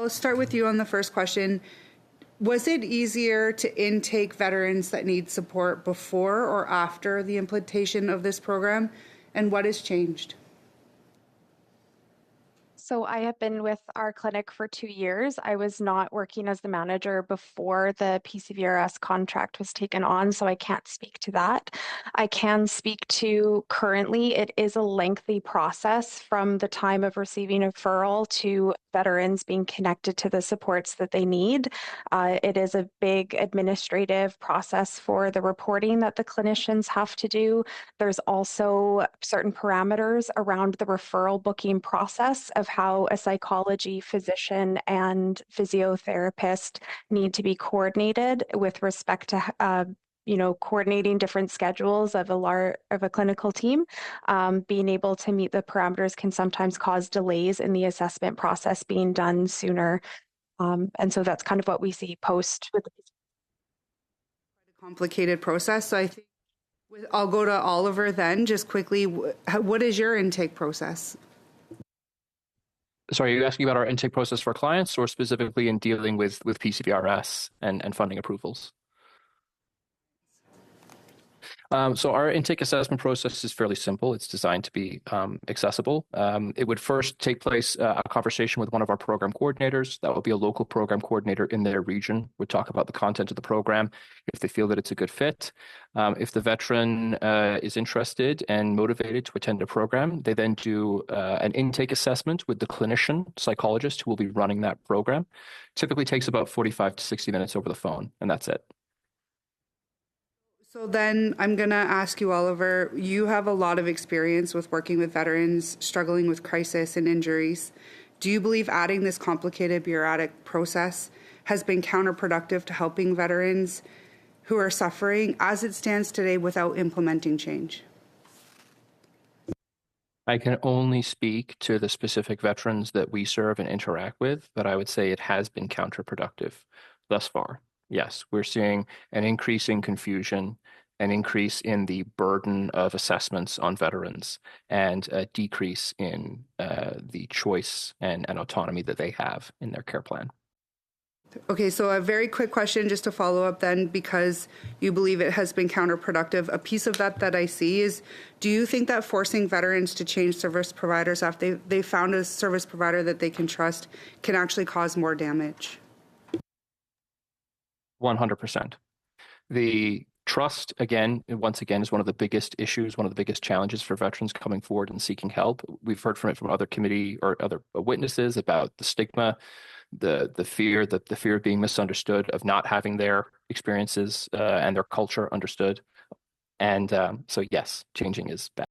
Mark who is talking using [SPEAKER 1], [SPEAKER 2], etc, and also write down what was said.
[SPEAKER 1] I'll start with you on the first question. Was it easier to intake veterans that need support before or after the implementation of this program? And what has changed?
[SPEAKER 2] So I have been with our clinic for 2 years. I was not working as the manager before the PCVRS contract was taken on, so I can't speak to that. I can speak to currently, it is a lengthy process from the time of receiving a referral to veterans being connected to the supports that they need. It is a big administrative process for the reporting that the clinicians have to do. There's also certain parameters around the referral booking process of how a psychology physician and physiotherapist need to be coordinated with respect to coordinating different schedules of a clinical team. Being able to meet the parameters can sometimes cause delays in the assessment process being done sooner. And so that's kind of what we see post with the
[SPEAKER 1] Complicated process. So I think I'll go to Oliver then, just quickly. What is your intake process?
[SPEAKER 3] Sorry, are you asking about our intake process for clients or specifically in dealing with PCVRS and funding approvals? So our intake assessment process is fairly simple. It's designed to be accessible. It would first take place a conversation with one of our program coordinators. That would be a local program coordinator in their region. We'd talk about the content of the program, if they feel that it's a good fit. If the veteran is interested and motivated to attend a program, they then do an intake assessment with the clinician psychologist who will be running that program. Typically takes about 45 to 60 minutes over the phone, and that's it.
[SPEAKER 1] So then I'm going to ask you, Oliver, you have a lot of experience with working with veterans struggling with crisis and injuries. Do you believe adding this complicated bureaucratic process has been counterproductive to helping veterans who are suffering as it stands today without implementing change?
[SPEAKER 3] I can only speak to the specific veterans that we serve and interact with, but I would say it has been counterproductive thus far. Yes, we're seeing an increase in confusion, an increase in the burden of assessments on veterans, and a decrease in the choice and autonomy that they have in their care plan.
[SPEAKER 1] Okay, so a very quick question just to follow up then, because you believe it has been counterproductive. A piece of that I see is, do you think that forcing veterans to change service providers after they found a service provider that they can trust can actually cause more damage?
[SPEAKER 3] 100%. The trust, once again, is one of the biggest issues, one of the biggest challenges for veterans coming forward and seeking help. We've heard from other committee or other witnesses about the stigma, the fear of being misunderstood, of not having their experiences and their culture understood. And so yes, changing is bad.